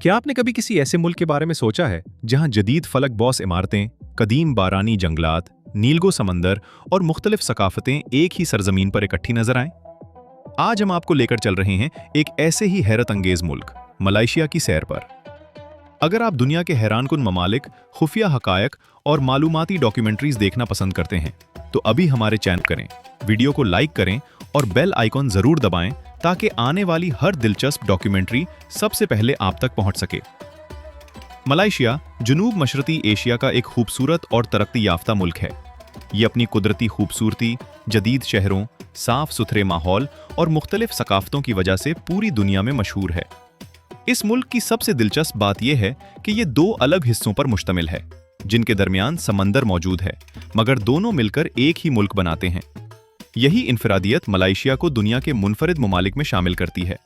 क्या आपने कभी किसी ऐसे मुल्क के बारे में सोचा है जहां जदीद फलक बॉस इमारतें, कदीम बारानी जंगलात, नीलगो समंदर और मुख्तलिफ सकाफतें एक ही सरजमीन पर इकट्ठी नजर आएं? आज हम आपको लेकर चल रहे हैं एक ऐसे ही हैरत अंगेज मुल्क मलेशिया की सैर पर। अगर आप दुनिया के हैरानकुन ममालिक, खुफिया हकायक और मालूमाती डॉक्यूमेंट्रीज देखना पसंद करते हैं तो अभी हमारे चैनल करें, वीडियो को लाइक करें और बेल आइकॉन जरूर दबाएं ताकि आने वाली हर दिलचस्प डॉक्यूमेंट्री सबसे पहले आप तक पहुंच सके। मलेशिया जनूब मशरकी एशिया का एक खूबसूरत और तरक्की याफ्ता मुल्क है। ये अपनी कुदरती खूबसूरती, जदीद शहरों, साफ सुथरे माहौल और मुख्तलिफ सकाफतों की वजह से पूरी दुनिया में मशहूर है। इस मुल्क की सबसे दिलचस्प बात यह है कि ये दो अलग हिस्सों पर मुश्तमिल है, जिनके दरमियान समंदर मौजूद है, मगर दोनों मिलकर एक ही मुल्क बनाते हैं। यही इनफरादियत मलेशिया को दुनिया के मुनफरिद ममालिक में शामिल करती है।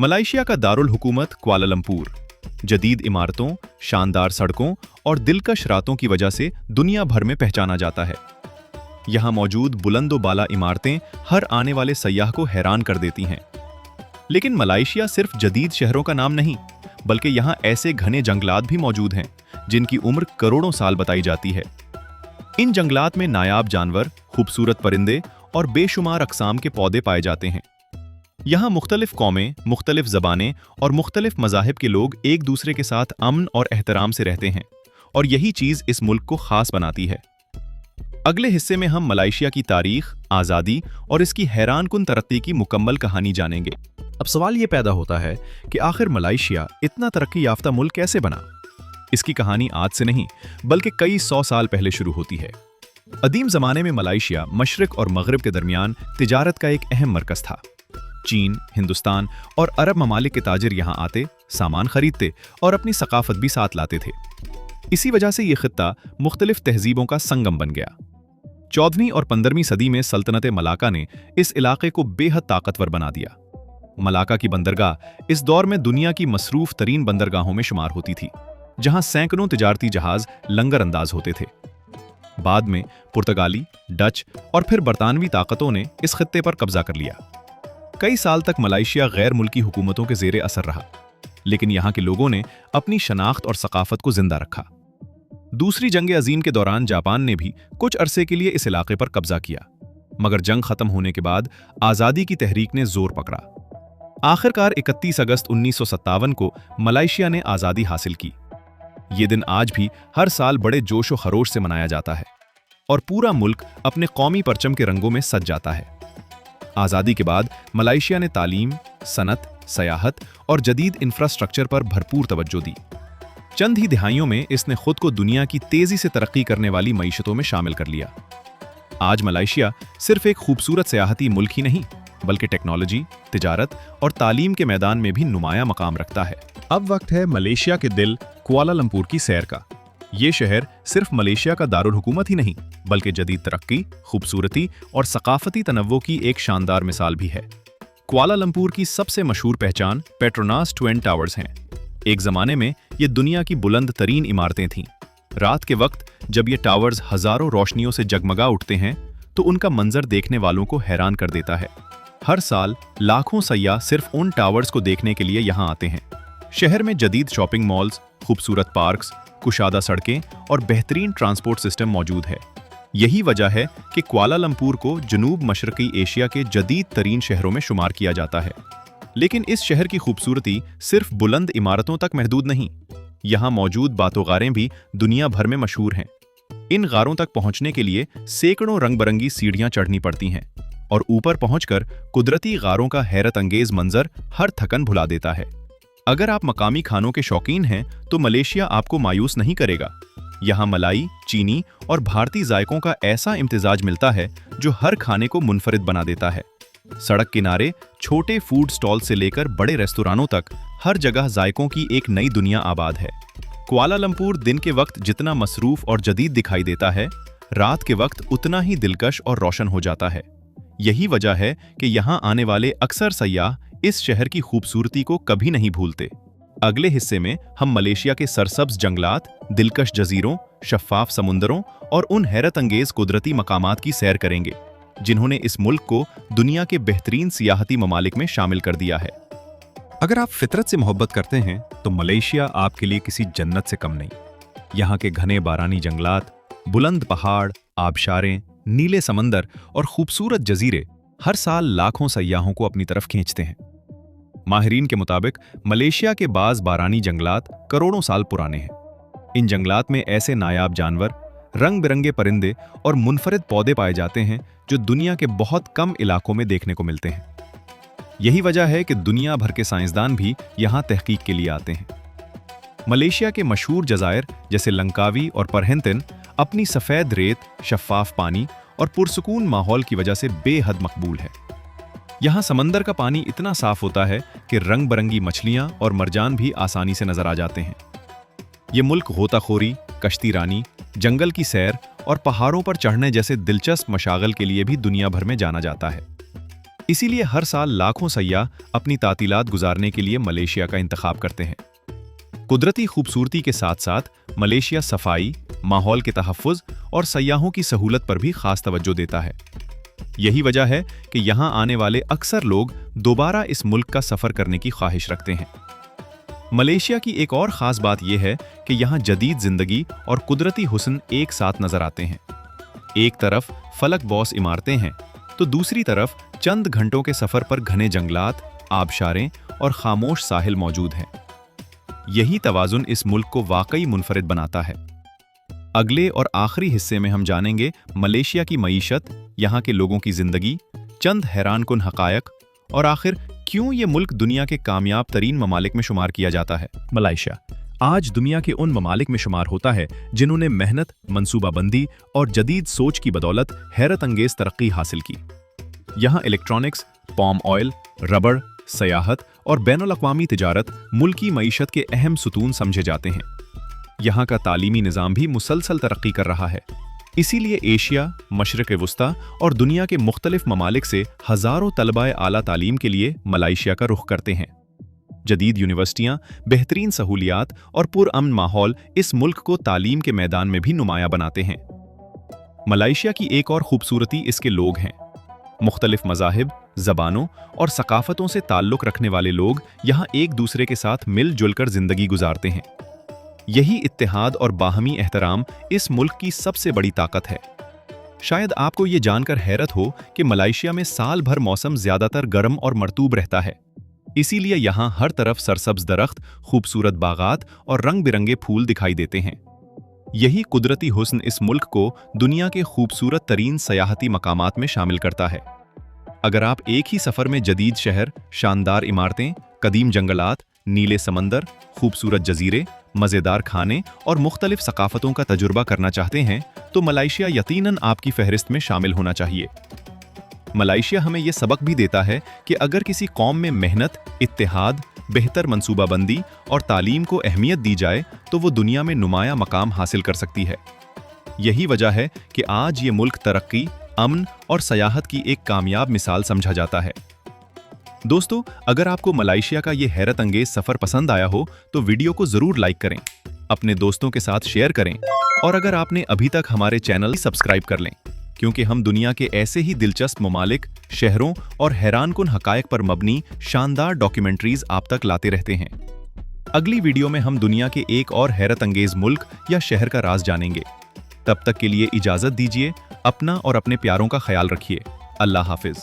मलेशिया का दारुल हुकूमत कुआलालंपुर जदीद इमारतों, शानदार सड़कों और दिलकश रातों की वजह से दुनिया भर में पहचाना जाता है। यहाँ मौजूद बुलंदो बाला इमारतें हर आने वाले सयाह को हैरान कर देती हैं। लेकिन मलेशिया सिर्फ जदीद शहरों का नाम नहीं, बल्कि यहाँ ऐसे घने जंगलात भी मौजूद हैं जिनकी उम्र करोड़ों साल बताई जाती है। इन जंगलात में नायाब जानवर, खूबसूरत परिंदे और बेशुमार अक़साम के पौधे पाए जाते हैं। यहाँ मुख्तलिफ कौमें, मुख्तलिफ ज़बानें और मुख्तलिफ मज़ाहिब के लोग एक दूसरे के साथ अमन और एहतराम से रहते हैं, और यही चीज़ इस मुल्क को ख़ास बनाती है। अगले हिस्से में हम मलेशिया की तारीख, आज़ादी और इसकी हैरानकुन तरक्की की मुकम्मल कहानी जानेंगे। अब सवाल ये पैदा होता है कि आखिर मलेशिया इतना तरक्की याफ्ता मुल्क कैसे बना? इसकी कहानी आज से नहीं, बल्कि कई 100 साल पहले शुरू होती है। अदीम ज़माने में मलेशिया मशरिक और मगरिब के दरमियान तिजारत का एक अहम मरकज़ था। चीन, हिंदुस्तान और अरब ममालिक के ताजिर यहाँ आते, सामान खरीदते और अपनी सकाफत भी साथ लाते थे। इसी वजह से ये खित्ता मुख्तलिफ तहजीबों का संगम बन गया। 14वीं और 15वीं सदी में सल्तनत मलाका ने इस इलाके को बेहद ताकतवर बना दिया। मलाका की बंदरगाह इस दौर में दुनिया की मसरूफ तरीन बंदरगाहों में शुमार होती थी, जहां सैकड़ों तिजारती जहाज लंगर अंदाज होते थे। बाद में पुर्तगाली, डच और फिर बरतानवी ताकतों ने इस खित्ते पर कब्जा कर लिया। कई साल तक मलेशिया गैर मुल्की हुकूमतों के ज़ेरे असर रहा, लेकिन यहाँ के लोगों ने अपनी शनाख्त और सकाफत को जिंदा रखा। दूसरी जंग अजीम के दौरान जापान ने भी कुछ अरसे के लिए इस इलाके पर कब्जा किया, मगर जंग खत्म होने के बाद आज़ादी की तहरीक ने जोर पकड़ा। आखिरकार 31 अगस्त 1957 को मलेशिया ने आज़ादी हासिल की। ये दिन आज भी हर साल बड़े जोश व खरोश से मनाया जाता है और पूरा मुल्क अपने कौमी परचम के रंगों में सज जाता है। आज़ादी के बाद मलेशिया ने तालीम, सनत, सयाहत और जदीद इंफ्रास्ट्रक्चर पर भरपूर तवज्जो दी। चंद ही दिहाइयों में इसने खुद को दुनिया की तेजी से तरक्की करने वाली मईशतों में शामिल कर लिया। आज मलेशिया सिर्फ एक खूबसूरत सयाहती मुल्क ही नहीं, बल्कि टेक्नोलॉजी, तिजारत और तालीम के मैदान में भी नुमायां मकाम रखता है। अब वक्त है मलेशिया के दिल कुआलालंपुर की सैर का। ये शहर सिर्फ मलेशिया का दारुल हुकूमत ही नहीं, बल्कि जदीद तरक्की, खूबसूरती और सकाफती तनव्वो की एक शानदार मिसाल भी है। कुआलालंपुर की सबसे मशहूर पहचान पेट्रोनास ट्विन टावर्स हैं। एक ज़माने में ये दुनिया की बुलंद तरीन इमारतें थीं। रात के वक्त जब ये टावर्स हज़ारों रोशनियों से जगमगा उठते हैं तो उनका मंजर देखने वालों को हैरान कर देता है। हर साल लाखों सयाह सिर्फ उन टावर्स को देखने के लिए यहाँ आते हैं। शहर में जदीद शॉपिंग मॉल्स, खूबसूरत पार्क्स, कुशादा सड़कें और बेहतरीन ट्रांसपोर्ट सिस्टम मौजूद है। यही वजह है कि कुआलालंपुर को जनूब मशरकी एशिया के जदीद तरीन शहरों में शुमार किया जाता है। लेकिन इस शहर की खूबसूरती सिर्फ बुलंद इमारतों तक महदूद नहीं। यहाँ मौजूद बातों-गारें भी दुनिया भर में मशहूर हैं। इन गारों तक पहुँचने के लिए सैकड़ों रंग बिरंगी सीढ़ियाँ चढ़नी पड़ती हैं, और ऊपर पहुंचकर कुदरती गारों का हैरत अंगेज मंजर हर थकन भुला देता है। अगर आप मकामी खानों के शौकीन हैं तो मलेशिया आपको मायूस नहीं करेगा। यहाँ मलाई, चीनी और भारतीय जायकों का ऐसा इम्तिजाज मिलता है जो हर खाने को मुनफरिद बना देता है। सड़क किनारे छोटे फूड स्टॉल से लेकर बड़े रेस्तोरानों तक हर जगह जायकों की एक नई दुनिया आबाद है। कुआलालंपुर दिन के वक्त जितना मसरूफ और जदीद दिखाई देता है, रात के वक्त उतना ही दिलकश और रोशन हो जाता है। यही वजह है कि यहाँ आने वाले अक्सर सयाह इस शहर की खूबसूरती को कभी नहीं भूलते। अगले हिस्से में हम मलेशिया के सरसब्ज जंगलात, दिलकश जजीरों, शफ्फाफ समुंदरों और उन हैरत अंगेज कुदरती मकामात की सैर करेंगे जिन्होंने इस मुल्क को दुनिया के बेहतरीन सियाहती ममालिक में शामिल कर दिया है। अगर आप फितरत से मोहब्बत करते हैं तो मलेशिया आपके लिए किसी जन्नत से कम नहीं। यहाँ के घने बारानी जंगलात, बुलंद पहाड़, आबशारें, नीले समंदर और खूबसूरत जजीरे हर साल लाखों सयाहों को अपनी तरफ खींचते हैं। माहिरीन के मुताबिक मलेशिया के बाज़ बारानी जंगलात करोड़ों साल पुराने हैं। इन जंगलात में ऐसे नायाब जानवर, रंग बिरंगे परिंदे और मुनफरिद पौधे पाए जाते हैं जो दुनिया के बहुत कम इलाकों में देखने को मिलते हैं। यही वजह है कि दुनिया भर के साइंसदान भी यहाँ तहकीक के लिए आते हैं। मलेशिया के मशहूर जज़ायर जैसे लंकावी और परहेंतिन अपनी सफ़ेद रेत, शफ़ाफ पानी और पुरसुकून माहौल की वजह से बेहद मकबूल है। यहाँ समंदर का पानी इतना साफ होता है कि रंग बिरंगी मछलियाँ और मरजान भी आसानी से नजर आ जाते हैं। ये मुल्क गोताखोरी, कश्ती रानी, जंगल की सैर और पहाड़ों पर चढ़ने जैसे दिलचस्प मशागल के लिए भी दुनिया भर में जाना जाता है। इसीलिए हर साल लाखों सयाह अपनी तातीलात गुजारने के लिए मलेशिया का इंतखाब करते हैं। कुदरती खूबसूरती के साथ साथ मलेशिया सफाई, माहौल के तहफ़्फ़ुज़ और सयाहों की सहूलत पर भी खास तवज्जो देता है। यही वजह है कि यहाँ आने वाले अक्सर लोग दोबारा इस मुल्क का सफ़र करने की ख्वाहिश रखते हैं। मलेशिया की एक और ख़ास बात यह है कि यहाँ जदीद ज़िंदगी और कुदरती हुस्न एक साथ नज़र आते हैं। एक तरफ फलक बॉस इमारतें हैं तो दूसरी तरफ चंद घंटों के सफ़र पर घने जंगलात, आबशारें और खामोश साहिल मौजूद हैं। यही तवाज़ुन इस मुल्क को वाकई मुनफरिद बनाता है। अगले और आखिरी हिस्से में हम जानेंगे मलेशिया की मईशत, यहाँ के लोगों की ज़िंदगी, चंद हैरानकुन हक़ायक़ और आखिर क्यों ये मुल्क दुनिया के कामयाब तरीन ममालिक में शुमार किया जाता है। मलेशिया आज दुनिया के उन ममालिक में शुमार होता है जिन्होंने मेहनत, मंसूबाबंदी और जदीद सोच की बदौलत हैरत अंगेज तरक्की हासिल की। यहाँ इलेक्ट्रॉनिक्स, पाम ऑयल, रबड़, सयाहत और बैनुल अक़वामी तिजारत मुल्की मईशत के अहम सुतून समझे जाते हैं। यहाँ का तालीमी निज़ाम भी मुसलसल तरक्की कर रहा है। इसीलिए एशिया, मशरिक़ वुस्ता और दुनिया के मुख्तलिफ ममालिक से हज़ारों तलबाए आला तालीम के लिए मलेशिया का रुख करते हैं। जदीद यूनिवर्सिटियाँ, बेहतरीन सहूलियात और पुरअमन माहौल इस मुल्क को तालीम के मैदान में भी नुमाया बनाते हैं। मलेशिया की एक और खूबसूरती इसके लोग हैं। मुख्तलिफ मज़ाहिब, ज़बानों और सकाफ़तों से ताल्लुक़ रखने वाले लोग यहाँ एक दूसरे के साथ मिलजुल कर ज़िंदगी गुजारते हैं। यही इत्तेहाद और बाहमी एहतराम इस मुल्क की सबसे बड़ी ताकत है। शायद आपको ये जानकर हैरत हो कि मलेशिया में साल भर मौसम ज़्यादातर गर्म और मरतूब रहता है। इसीलिए यहाँ हर तरफ सरसब्ज दरख्त, खूबसूरत बागात और रंग बिरंगे फूल दिखाई देते हैं। यही कुदरती हुस्न इस मुल्क को दुनिया के खूबसूरत तरीन सयाहती मकामात में शामिल करता है। अगर आप एक ही सफ़र में जदीद शहर, शानदार इमारतें, कदीम जंगलात, नीले समंदर, खूबसूरत जजीरे, मज़ेदार खाने और मुख्तलिफ सकाफ़तों का तजुर्बा करना चाहते हैं तो मलेशिया यकीनन आपकी फहरिस्त में शामिल होना चाहिए। मलेशिया हमें यह सबक भी देता है कि अगर किसी कौम में मेहनत, इत्तेहाद, बेहतर मंसूबाबंदी और तालीम को अहमियत दी जाए तो वो दुनिया में नुमाया मकाम हासिल कर सकती है। यही वजह है कि आज ये मुल्क तरक्की, अमन और सयाहत की एक कामयाब मिसाल समझा जाता है। दोस्तों, अगर आपको मलेशिया का ये हैरत अंगेज सफ़र पसंद आया हो तो वीडियो को ज़रूर लाइक करें, अपने दोस्तों के साथ शेयर करें और अगर आपने अभी तक हमारे चैनल सब्सक्राइब कर लें, क्योंकि हम दुनिया के ऐसे ही दिलचस्प ममालिक, शहरों और हैरानकुन हक़ायक़ पर मबनी शानदार डॉक्यूमेंट्रीज आप तक लाते रहते हैं। अगली वीडियो में हम दुनिया के एक और हैरत अंगेज मुल्क या शहर का राज जानेंगे। तब तक के लिए इजाज़त दीजिए। अपना और अपने प्यारों का ख्याल रखिए। अल्लाह हाफिज़।